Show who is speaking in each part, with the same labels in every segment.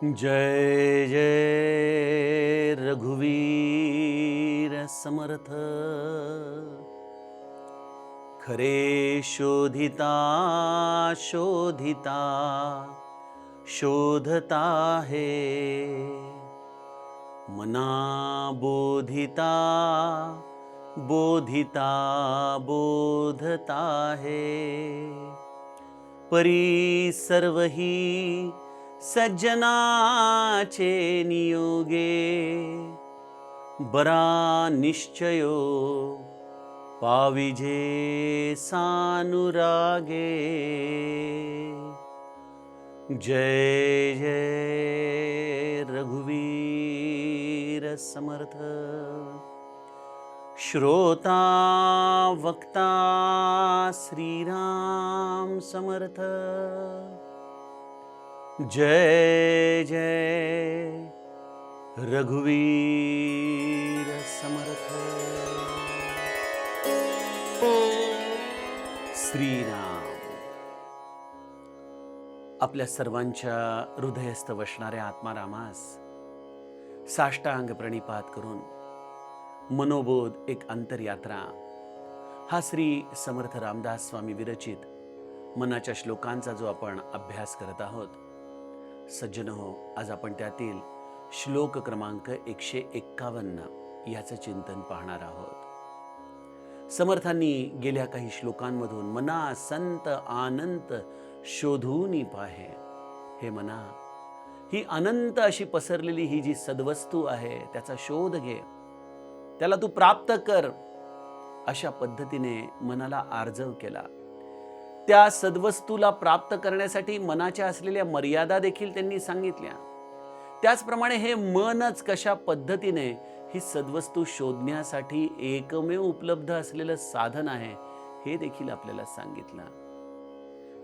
Speaker 1: जय जय रघुवीर समर्थ। खरे शोधिता शोधिता शोधता है, मना बोधिता बोधिता बोधता है। परी सर्वही सज्जनाचे नियोगे, बरा निश्चयो पाविजे सानुरागे। जय जय रघुवीर समर्थ। श्रोता वक्ता श्रीराम समर्थ। जय जय रघुवीर समर्थ। श्रीराम। आपल्या सर्वांच्या हृदयस्थ वसणाऱ्या आत्मारामास साष्टांग प्रणिपात करून मनोबोध एक अंतरयात्रा हा श्री समर्थ रामदास स्वामी विरचित मनाच्या श्लोकांचा जो आपण अभ्यास करत आहोत, सज्जन हो, आज आपण त्यातील श्लोक क्रमांक 151 याचं चिंतन पाहणार आहोत। समर्थांनी गेल्या काही श्लोकांमधून मना संत अनंत शोधूनी पाहे, हे मना, ही अनंत अशी पसरलेली ही जी सद्वस्तू आहे त्याचा शोध घे, त्याला तू प्राप्त कर, अशा पद्धतीने मनाला आर्जव केला। त्या सद्वस्तूला प्राप्त करण्यासाठी मनाच्या असलेल्या मर्यादा देखील त्यांनी सांगितल्या। त्याचप्रमाणे हे मनच कशा पद्धतीने ही सद्वस्तू शोधण्यासाठी एकमेव उपलब्ध असलेलं साधन आहे हे देखील आपल्याला सांगितलं।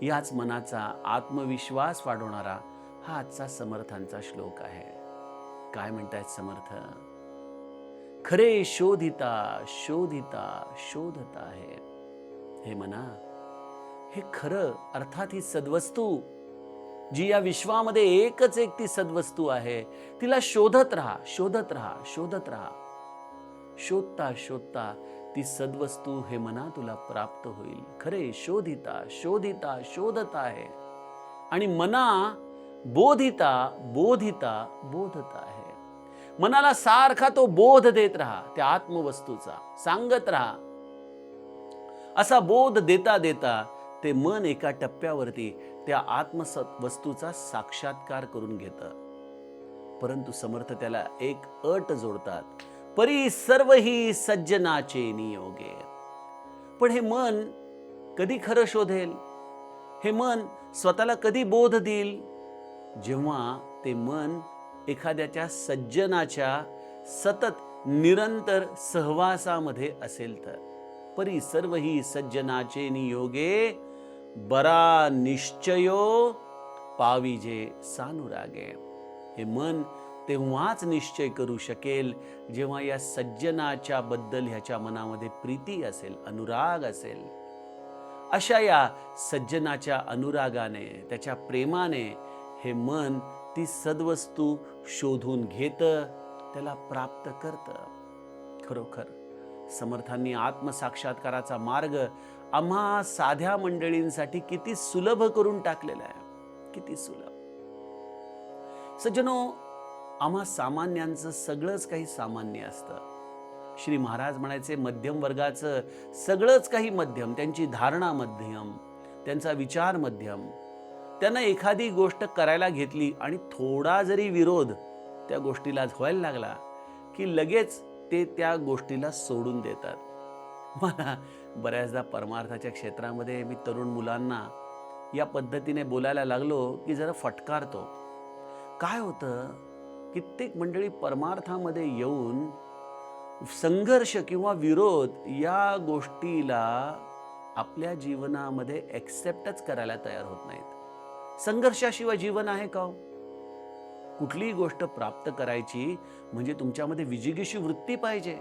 Speaker 1: याच मनाचा आत्मविश्वास वाढवणारा हा आजचा समर्थांचा श्लोक आहे। काय म्हणतायत समर्थ? खरे शोधिता शोधिता शोधता है, हे मना, हे खरं अर्थात ही सद्वस्तू जी या विश्वामध्ये एकच एक ती सद्वस्तू आहे, तिला शोधत राहा शोधत राहा शोधत राहा। शोधता शोधता ती सद्वस्तू हे मना तुला प्राप्त होईल। खरे शोधिता शोधिता शोधता है, आणि मना बोधिता बोधिता बोधता है। मनाला सारखा तो बोध देत राहा त्या आत्मवस्तूचा, सांगत राहा। असा बोध देता देता ते मन एका टप्प्यावरती त्या आत्मवस्तूचा साक्षात्कार करून घेतं। परंतु समर्थ त्याला एक अट जोडतात, परी सर्वही सज्जनाचे नियोगे। पण हे मन कधी खरं शोधेल? हे मन स्वतःला कधी बोध देईल? जेव्हा ते मन एखाद्याच्या सज्जनाच्या सतत निरंतर सहवासामध्ये असेल तर। परी सर्वही सज्जनाचे नियोगे, बरा निश्चयो पाविजे सानुरागे। हे मन तेव्हाच निश्चय करू शकेल जेव्हा या सज्जनाच्या बद्दल ह्याच्या मनामध्ये प्रीती असेल, अनुराग असेल। अशा या सज्जनाच्या अनुरागाने, त्याच्या प्रेमाने हे मन ती सद्वस्तू शोधून घेतं, त्याला प्राप्त करतं। खरोखर समर्थांनी आत्मसाक्षात्काराचा मार्ग आम्हा साध्या मंडळींसाठी किती सुलभ करून टाकलेला आहे, किती सुलभ। सज्जनो, आम्हा सामान्यांचं सगळंच काही सामान्य असतं। श्री महाराज म्हणायचे मध्यम वर्गाचं सगळंच काही मध्यम, त्यांची धारणा मध्यम, त्यांचा विचार मध्यम। त्यांना एखादी गोष्ट करायला घेतली आणि थोडा जरी विरोध त्या गोष्टीला व्हायला लागला की लगेच ते त्या गोष्टीला सोडून देतात। मला बऱ्याचदा परमार्थाच्या क्षेत्रामध्ये मी तरुण मुलांना या पद्धतीने बोलायला लागलो की जरा फटकारतो। काय होतं, कित्येक मंडळी परमार्थामध्ये येऊन संघर्ष किंवा विरोध या गोष्टीला आपल्या जीवनामध्ये एक्सेप्टच करायला तयार होत नाहीत। संघर्षाशिवाय जीवन आहे का? कुठलीही गोष्ट प्राप्त करायची म्हणजे तुमच्यामध्ये विजिगीषू वृत्ती पाहिजे।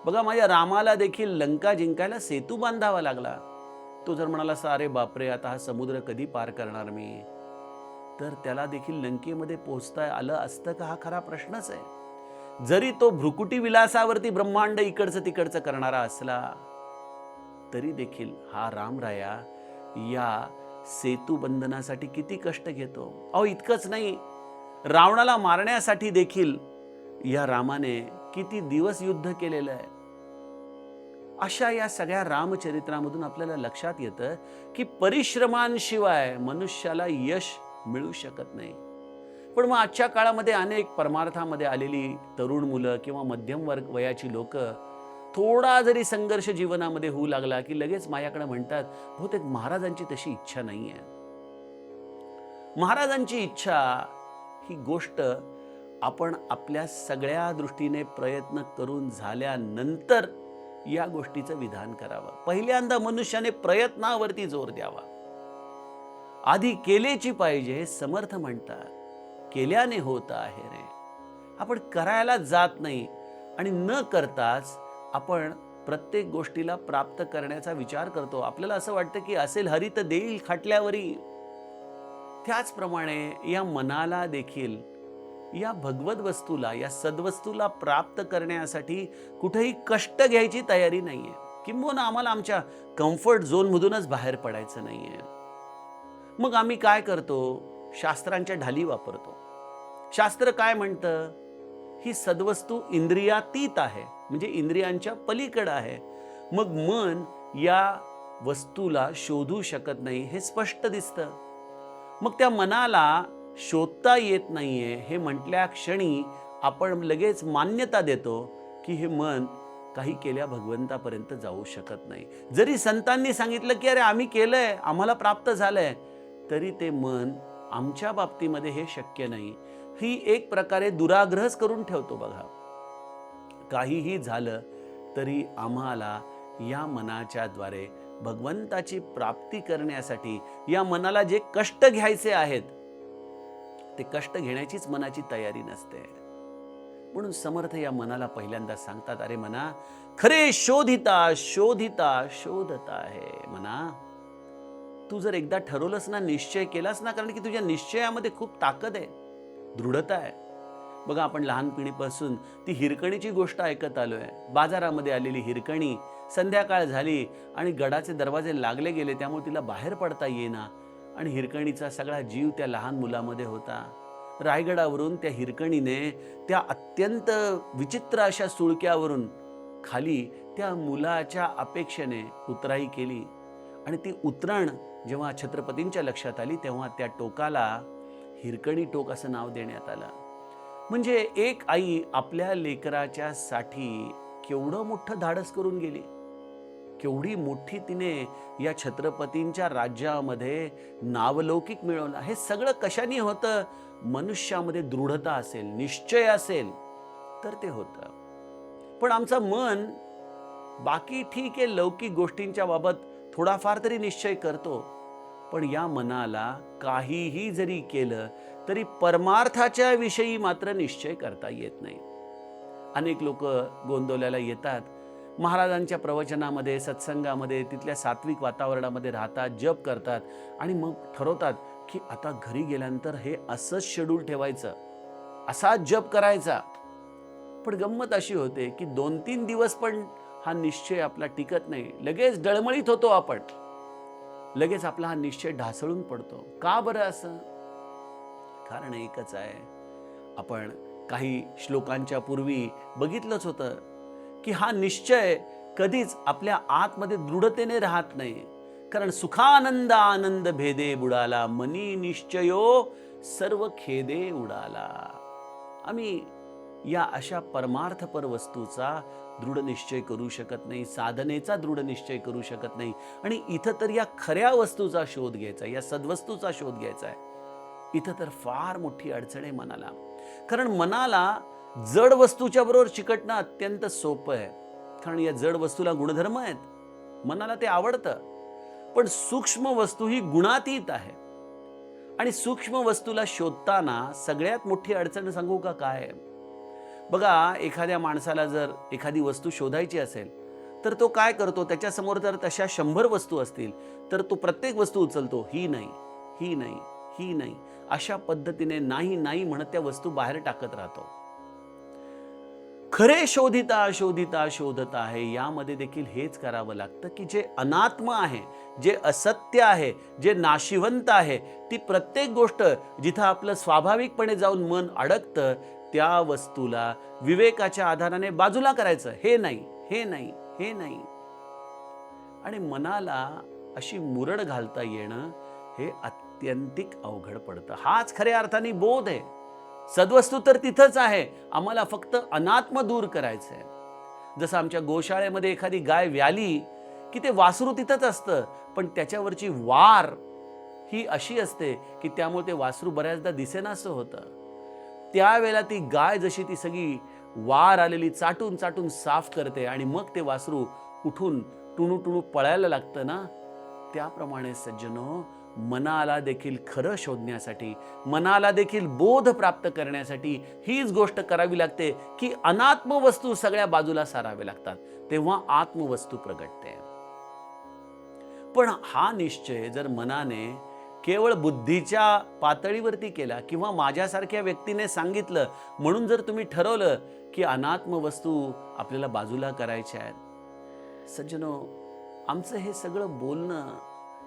Speaker 1: बघा, माझ्या रामाला देखील लंका जिंकायला सेतू बांधावा लागला। तो जर म्हणाला अरे बापरे, आता हा समुद्र कधी पार करणार मी, तर त्याला देखील लंकेमध्ये पोहोचता आलं असतं का, हा खरा प्रश्नच आहे. जरी तो भ्रुकुटी विलासावरती ब्रह्मांड इकडचं तिकडचं करणारा असला तरी देखील हा रामराया या सेतू बंधनासाठी किती कष्ट घेतो. अहो इतकंच नाही, रावणाला मारण्यासाठी देखील या रामाने किती दिवस युद्ध केलेलं आहे. अशा या सगळ्या रामचरित्रामधून आपल्याला लक्षात येतं की परिश्रमांशिवाय मनुष्याला यश मिळू शकत नाही. पण मग आजच्या काळामध्ये अनेक परमार्थामध्ये आलेली तरुण मुलं किंवा मध्यम वयाची लोक थोडा जरी संघर्ष जीवनामध्ये होऊ लागला की लगेच माझ्याकडे म्हणतात, बहुतेक महाराजांची तशी इच्छा नाही आहे. महाराजांची इच्छा ही गोष्ट आपण आपल्या सगळ्या दृष्टीने प्रयत्न करून झाल्यानंतर या गोष्टीचं विधान करावं. पहिल्यांदा मनुष्याने प्रयत्नावरती जोर द्यावा. आधी केलेची पाहिजे हे समर्थ म्हणतात. केल्याने होत आहे रे. आपण करायला जात नाही आणि न करताच आपण प्रत्येक गोष्टीला प्राप्त करण्याचा विचार करतो. आपल्याला असं वाटतं की असेल हरी तर देईल खाटल्यावरी. त्याचप्रमाणे या मनाला देखील या भगवत वस्तूला, या सद्वस्तूला प्राप्त करण्यासाठी कुठेही कष्ट घ्यायची तयारी नाहीये. किंबहुना आम्हाला आमच्या कम्फर्ट झोनमधूनच बाहेर पडायचं नाहीये. मग आम्ही काय करतो? शास्त्रांच्या ढाली वापरतो. शास्त्र काय म्हणतं? ही सद्वस्तू इंद्रियातीत आहे, म्हणजे इंद्रियांच्या पलीकडे आहे. मग मन या वस्तूला शोधू शकत नाही हे स्पष्ट दिसतं. मग त्या मनाला शोधता येत नाहीये हे म्हटल्या क्षणी आपण लगेच मान्यता देतो की हे मन काही केल्या भगवंतापर्यंत जाऊ शकत नाही. जरी संतांनी सांगितलं की अरे आम्ही केलंय, आम्हाला प्राप्त झालंय, तरी ते मन आमच्या बाबतीमध्ये हे शक्य नाही, ही एक प्रकारे दुराग्रहच करून ठेवतो. बघा, काहीही झालं तरी आम्हाला या मनाच्या द्वारे भगवंताची प्राप्ती करण्यासाठी या मनाला जे कष्ट घ्यायचे आहेत ते कष्ट घेण्याचीच मनाची तयारी नसते. म्हणून समर्थ या मनाला पहिल्यांदा सांगतात, अरे मना, खरे शोधिता शोधिता शोधता आहे. मना, तू जर एकदा ठरवलंस ना, निश्चय केलास ना, कारण की तुझ्या निश्चयामध्ये खूप ताकद आहे, दृढता आहे. बघा, आपण लहानपणीपासून ती हिरकणीची गोष्ट ऐकत आलोय. बाजारामध्ये आलेली हिरकणी, संध्याकाळ झाली आणि गडाचे दरवाजे लागले गेले, त्यामुळे तिला बाहेर पडता येईना आणि हिरकणीचा सगळा जीव त्या लहान मुलामध्ये होता. रायगडावरून त्या हिरकणीने त्या अत्यंत विचित्र अशा सुळक्यावरून खाली त्या मुलाच्या अपेक्षेने उतराई केली आणि ती उतरण जेव्हा छत्रपतींच्या लक्षात आली तेव्हा त्या टोकाला हिरकणी टोक असं नाव देण्यात आलं. म्हणजे एक आई आपल्या लेकराच्या साठी केवढं मोठं धाडस करून गेली, केवढी मोठी तिने या छत्रपतींच्या राज्यामध्ये नावलौकिक मिळवला. हे सगळं कशाने होतं? मनुष्यामध्ये दृढता असेल, निश्चय असेल तर ते होतं. पण आमचं मन बाकी ठीक आहे, लौकिक गोष्टींच्या बाबत थोडाफार तरी निश्चय करतो, पण या मनाला काहीही जरी केलं तरी परमार्थाच्या विषयी मात्र निश्चय करता येत नाही. अनेक लोक गोंदवल्याला येतात, महाराजांच्या प्रवचनामध्ये, सत्संगामध्ये, तिथल्या सात्विक वातावरणामध्ये राहतात, जप करतात आणि मग ठरवतात की आता घरी गेल्यानंतर हे असंच शेड्यूल ठेवायचं, असाच जप करायचा. पण गंमत अशी होते की 2-3 दिवस पण हा निश्चय आपला टिकत नाही. लगेच डळमळीत होतो आपण, लगेच आपला हा निश्चय ढासळून पडतो. का बरं असं? कारण एकच आहे. आपण काही श्लोकांच्या पूर्वी बघितलंच होतं की हा निश्चय कधीच आपल्या आतमध्ये दृढतेने राहत नाही. कारण सुखानंद आनंद भेदे बुडाला, मनी निश्चयो सर्व खेदे उडाला. आम्ही या अशा परमार्थपर वस्तूचा दृढ निश्चय करू शकत नाही, साधनेचा दृढ निश्चय करू शकत नाही. आणि इथं तर या खऱ्या वस्तूचा शोध घ्यायचा, या सद्वस्तूचा शोध घ्यायचा आहे. इथं तर फार मोठी अडचण आहे मनाला. कारण मनाला जड वस्तूच्या बरोबर चिकटणं अत्यंत सोपं आहे, कारण या जड वस्तूला गुणधर्म आहेत, मनाला ते आवडतं. पण सूक्ष्म वस्तू ही गुणातीत आहे आणि सूक्ष्म वस्तूला शोधताना सगळ्यात मोठी अडचण सांगू का काय? बघा, एखाद्या माणसाला जर एखादी वस्तू शोधायची असेल तर तो काय करतो? त्याच्यासमोर जर तशा 100 वस्तू असतील तर तो प्रत्येक वस्तू उचलतो, ही नाही, ही नाही, ही नाही, अशा पद्धतीने नाही नाही म्हणत त्या वस्तू बाहेर टाकत राहतो. खरे शोधिता शोधिता शोधत आहे, यामध्ये देखील हेच करावं लागतं की जे अनात्म आहे, जे असत्य आहे, जे नाशिवंत आहे, ती प्रत्येक गोष्ट जिथं आपलं स्वाभाविकपणे जाऊन मन अडकतं, त्या वस्तूला विवेकाच्या आधाराने बाजूला करायचं. हे नाही, हे नाही, हे नाही. आणि मनाला अशी मुरड घालता येणं हे अत्यंतिक अवघड पडतं. हाच खऱ्या अर्थाने बोध आहे. सद्वस्तू तर तिथंच आहे, आम्हाला फक्त अनात्म दूर करायचं आहे. जसं आमच्या गोशाळेमध्ये एखादी गाय व्याली की ते वासरू तिथंच असतं, पण त्याच्यावरची वार ही अशी असते की त्यामुळे ते वासरू बऱ्याचदा दिसेनासं होतं. त्यावेळेला ती गाय जशी ती सगळी वार आलेली चाटून चाटून साफ करते आणि मग ते वासरू उठून टुणू टुणू पळायला लागतं ना, त्याप्रमाणे सज्जनो, मनाला देखील खरं शोधण्यासाठी, मनाला देखील बोध प्राप्त करण्यासाठी हीच गोष्ट करावी लागते की अनात्म वस्तू सगळ्या बाजूला सारावे लागतात, तेव्हा आत्मवस्तू प्रगटते. पण हा निश्चय जर मनाने केवळ बुद्धीच्या पातळीवरती केला किंवा माझ्यासारख्या व्यक्तीने सांगितलं म्हणून जर तुम्ही ठरवलं की अनात्म वस्तू आपल्याला बाजूला करायच्या आहेत, सज्जनो, आमचं हे सगळं बोलणं,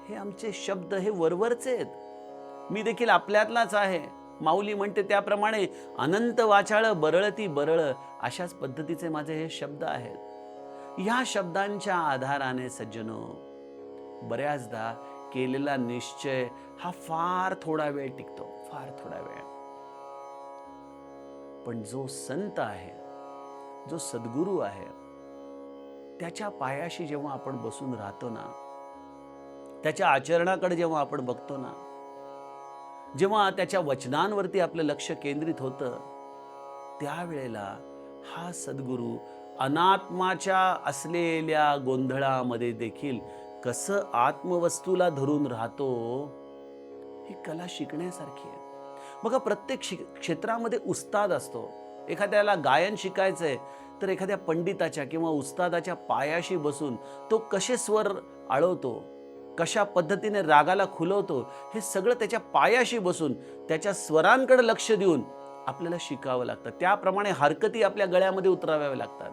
Speaker 1: हे आमचे शब्द हे वरवरचे आहेत. मी देखील आपल्यातलाच आहे. माऊली म्हणते त्याप्रमाणे अनंत वाचाळ बरळती बरळ, अशाच पद्धतीचे माझे हे शब्द आहेत. ह्या शब्दांच्या आधाराने सज्जनो, बऱ्याचदा केलेला निश्चय हा फार थोडा वेळ टिकतो, फार थोडा वेळ. पण जो संत आहे, जो सद्गुरू आहे, त्याच्या पायाशी जेव्हा आपण बसून राहतो ना, त्याच्या आचरणाकडे जेव्हा आपण बघतो ना, जेव्हा त्याच्या वचनांवरती आपलं लक्ष केंद्रित होतं, त्यावेळेला हा सद्गुरू अनात्माच्या असलेल्या गोंधळामध्ये देखील कसं आत्मवस्तूला धरून राहतो, ही कला शिकण्यासारखी आहे. बघा, प्रत्येक क्षेत्रामध्ये उस्ताद असतो. एखाद्याला गायन शिकायचंय तर एखाद्या पंडिताच्या किंवा उस्तादाच्या पायाशी बसून तो कसे स्वर आळवतो, कशा पद्धतीने रागाला खुलवतो, हे सगळं त्याच्या पायाशी बसून त्याच्या स्वरांकडे लक्ष देऊन आपल्याला शिकावं लागतं. त्याप्रमाणे हरकती आपल्या गळ्यामध्ये उतराव्या लागतात.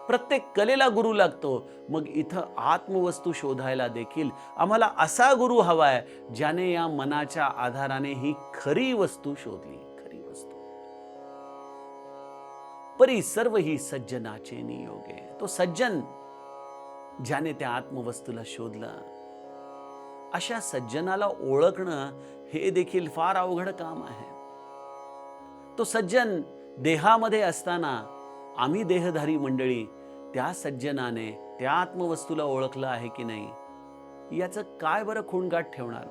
Speaker 1: प्रत्येक कलेला गुरु लागतो. मग इथं आत्मवस्तू शोधायला देखील आम्हाला असा गुरु हवाय ज्याने या मनाच्या आधाराने ही खरी वस्तू शोधली, खरी वस्तू. परी सर्व ही सज्जनाचे नियोगे. तो सज्जन ज्याने त्या आत्मवस्तूला शोधलं, अशा सज्जनाला ओळखणं हे देखील फार अवघड काम आहे. तो सज्जन देहामध्ये असताना आम्ही देहधारी मंडळी त्या सज्जनाने त्या आत्मवस्तूला ओळखलं आहे की नाही, याचं काय बरं खूणगाठ ठेवणार?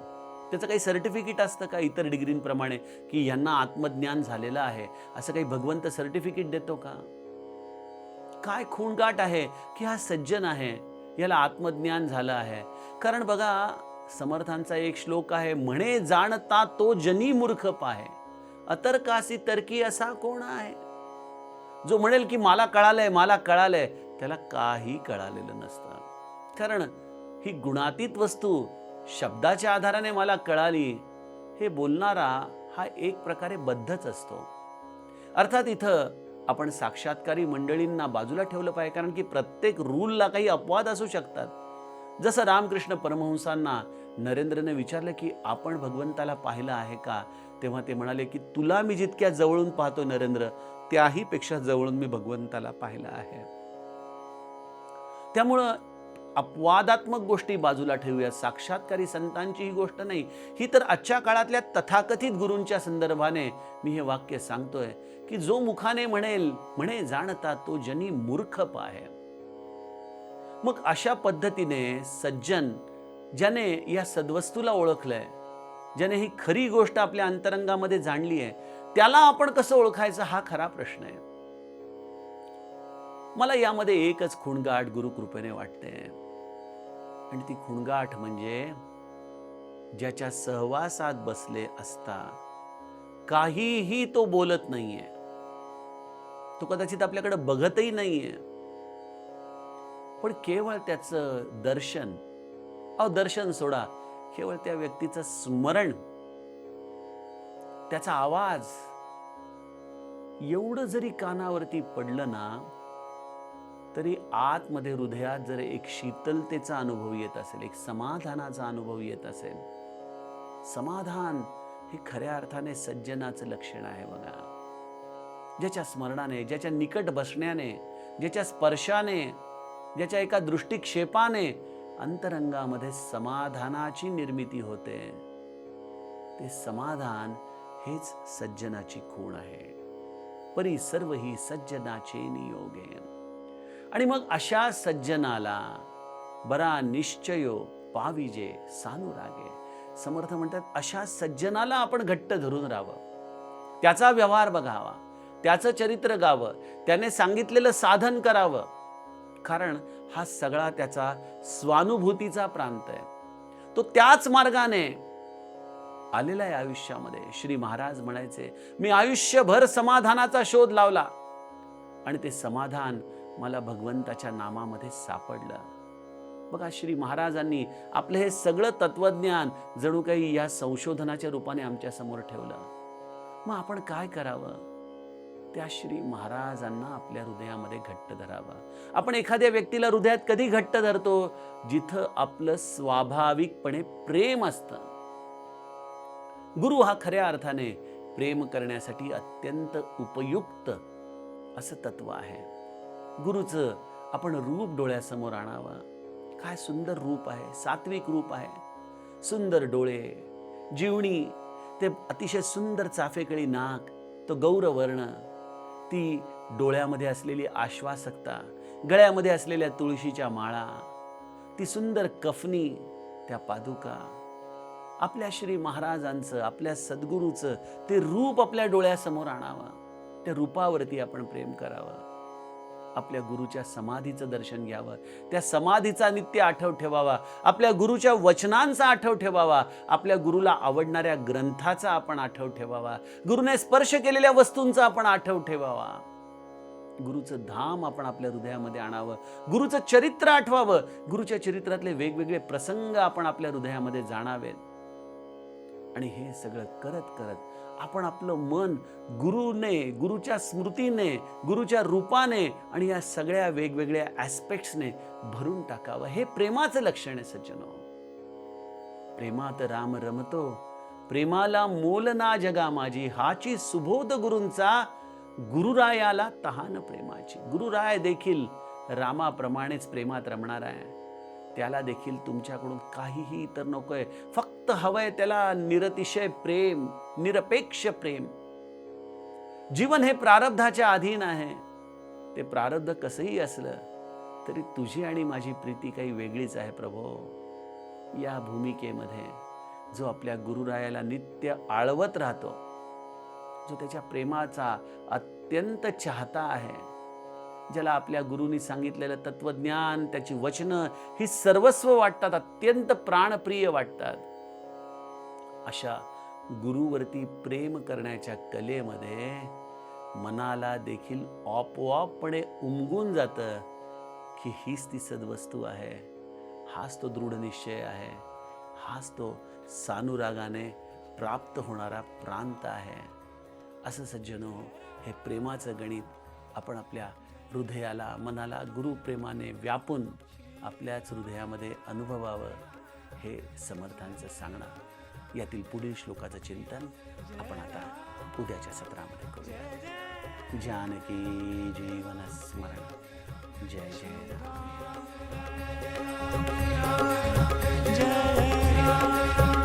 Speaker 1: त्याचं काही सर्टिफिकेट असतं का इतर डिग्रींप्रमाणे की यांना आत्मज्ञान झालेलं आहे, असं काही भगवंत सर्टिफिकेट देतो का? काय खूणगाठ आहे की हा सज्जन आहे, याला आत्मज्ञान झालं आहे? कारण बघा, समर्थांचा एक श्लोक आहे, म्हणे जाणता तो जनी मूर्ख पाहे, अतर्कासी तर्की असा कोण आहे? जो म्हणेल की मला कळालंय, मला कळालंय, त्याला काही कळालेलं नसतं. कारण ही गुणातीत वस्तू शब्दाच्या आधाराने मला कळाली, हे बोलणारा हा एक प्रकारे बद्धच असतो. अर्थात इथं आपण साक्षात्कारी मंडळींना बाजूला ठेवलं पाहिजे, कारण की प्रत्येक रूलला काही अपवाद असू शकतात. जसं रामकृष्ण परमहंसांना नरेंद्रने विचारलं की आपण भगवंताला पाहिलं आहे का, तेव्हा ते म्हणाले की तुला मी जितक्या जवळून पाहतो नरेंद्र, त्याही पेक्षा जवळून मी भगवंताला पाहिलं आहे. त्यामुळं अपवादात्मक गोष्टी बाजूला ठेवूया. साक्षात्कारी संतांची ही गोष्ट नाही, ही तर आजच्या काळातल्या तथाकथित गुरूंच्या संदर्भाने मी हे वाक्य सांगतोय की जो मुखाने म्हणेल, म्हणे जाणता तो जनी मूर्ख पाहे. मग अशा पद्धतीने सज्जन ज्याने या सद्वस्तूला ओळखलंय, ज्याने ही खरी गोष्ट आपल्या अंतरंगामध्ये जाणली आहे, त्याला आपण कसं ओळखायचं, हा खरा प्रश्न आहे. मला यामध्ये एकच खूणगाठ गुरुकृपेने वाटते, आणि ती खूणगाठ म्हणजे ज्याच्या सहवासात बसले असता काहीही तो बोलत नाहीये, तो कदाचित आपल्याकडे बघतही नाहीये, पण केवळ त्याचं दर्शन, दर्शन सोडा, केवळ त्या व्यक्तीचं स्मरण त्याचा आवाज एवढं जरी कानावरती पडलं ना, तरी आतमध्ये हृदयात जर एक शीतलतेचा अनुभव येत असेल, एक समाधानाचा अनुभव येत असेल. समाधान हे खऱ्या अर्थाने सज्जनाचं लक्षण आहे बघा. ज्याच्या स्मरणाने, ज्याच्या निकट बसण्याने, ज्याच्या स्पर्शाने, ज्याच्या एका दृष्टिक्षेपाने अंतरंगामध्ये समाधानाची निर्मिती होते, ते समाधान हेच सज्जनाची खूण आहे. परी सर्व ही सज्जनाचे नियोगे. आणि मग अशा सज्जनाला बरा निश्चयो पाविजे सानुरागे. समर्थ म्हणतात, अशा सज्जनाला आपण घट्ट धरून राहावं, त्याचा व्यवहार बघावा, त्याचं चरित्र गावं, त्याने सांगितलेलं साधन करावं. कारण हा सगळा त्याचा स्वानुभूतीचा प्रांत आहे. तो त्याच मार्गाने आलेला आहे आयुष्यामध्ये. श्री महाराज म्हणायचे, मी आयुष्यभर समाधानाचा शोध लावला आणि ते समाधान मला भगवंताच्या नामामध्ये सापडलं. बघा, श्री महाराजांनी आपलं हे सगळं तत्वज्ञान जणू काही या संशोधनाच्या रूपाने आमच्या समोर ठेवलं. मग आपण काय करावं? त्या श्री महाराजांना आपल्या हृदयामध्ये घट्ट धरावं. आपण एखाद्या व्यक्तीला हृदयात कधी घट्ट धरतो? जिथं आपलं स्वाभाविकपणे प्रेम असतं. गुरु हा खऱ्या अर्थाने प्रेम करण्यासाठी अत्यंत उपयुक्त असं तत्व आहे. गुरुचं आपण रूप डोळ्यासमोर आणावं. काय सुंदर रूप आहे, सात्विक रूप आहे. सुंदर डोळे, जीवणी, ते अतिशय सुंदर चाफेकळी नाक, तो गौरवर्ण, ती डोळ्यामध्ये असलेली आश्वासकता, गळ्यामध्ये असलेल्या तुळशीच्या माळा, ती सुंदर कफनी, त्या पादुका, आपल्या श्री महाराजांचं, आपल्या सद्गुरूचं ते रूप आपल्या डोळ्यासमोर आणावं. त्या रूपावरती आपण प्रेम करावं. आपल्या गुरुच्या समाधीचं दर्शन घ्यावं, त्या समाधीचा नित्य आठव ठेवावा, आपल्या गुरुच्या वचनांचा आठव ठेवावा, आपल्या गुरुला आवडणाऱ्या ग्रंथाचा आपण आठव ठेवावा, गुरुने स्पर्श केलेल्या वस्तूंचा आपण आठव ठेवावा. गुरुचं धाम आपण आपल्या हृदयामध्ये आणावं, गुरुचं चरित्र आठवावं, गुरुच्या चरित्रातले वेगवेगळे प्रसंग आपण आपल्या हृदयामध्ये जाणावेत. आणि हे सगळं करत करत आपण आपलं मन गुरुने, गुरुच्या स्मृतीने, गुरुच्या रूपाने आणि या सगळ्या वेगवेगळ्या ॲस्पेक्ट्सने भरून टाकावं. हे प्रेमाचं लक्षण आहे सज्जनो. प्रेमात राम रमतो, प्रेमाला मोल ना जगा माझी, हाची सुबोध गुरूंचा, गुरुरायाला तहान प्रेमाची. गुरुराय देखील रामाप्रमाणेच प्रेमात रमणार आहे. त्याला देखील तुमच्याकडून काहीही इतर नकोय, फक्त हवंय त्याला निरतिशय प्रेम, निरपेक्ष प्रेम. जीवन हे प्रारब्धाच्या अधीन आहे. ते प्रारब्ध कसंही असलं तरी तुझी आणि माझी प्रीती काही वेगळीच आहे प्रभो. या भूमिकेमध्ये जो आपल्या गुरुरायाला नित्य आळवत राहतो, जो त्याच्या प्रेमाचा अत्यंत चाहता आहे, ज्याला आपल्या गुरुनी सांगितलेलं तत्वज्ञान, त्याची वचनं ही सर्वस्व वाटतात, अत्यंत प्राणप्रिय वाटतात, अशा गुरुवरती प्रेम करण्याच्या कलेमध्ये मनाला देखील आपोआपपणे उमगून जातं की हीच ती सद्वस्तू आहे, हाच तो दृढ निश्चय आहे, हाच तो सानुरागाने प्राप्त होणारा प्रांत आहे. असं सज्जनो, हे प्रेमाचं गणित आपण आपल्या हृदयाला, मनाला गुरुप्रेमाने व्यापून आपल्याच हृदयामध्ये अनुभवावं, हे समर्थांचं सांगणं. यातील पुढील श्लोकाचं चिंतन आपण आता उद्याच्या सत्रामध्ये करूया. जानकी जीवन स्मरण. जय जय राम. जय राम.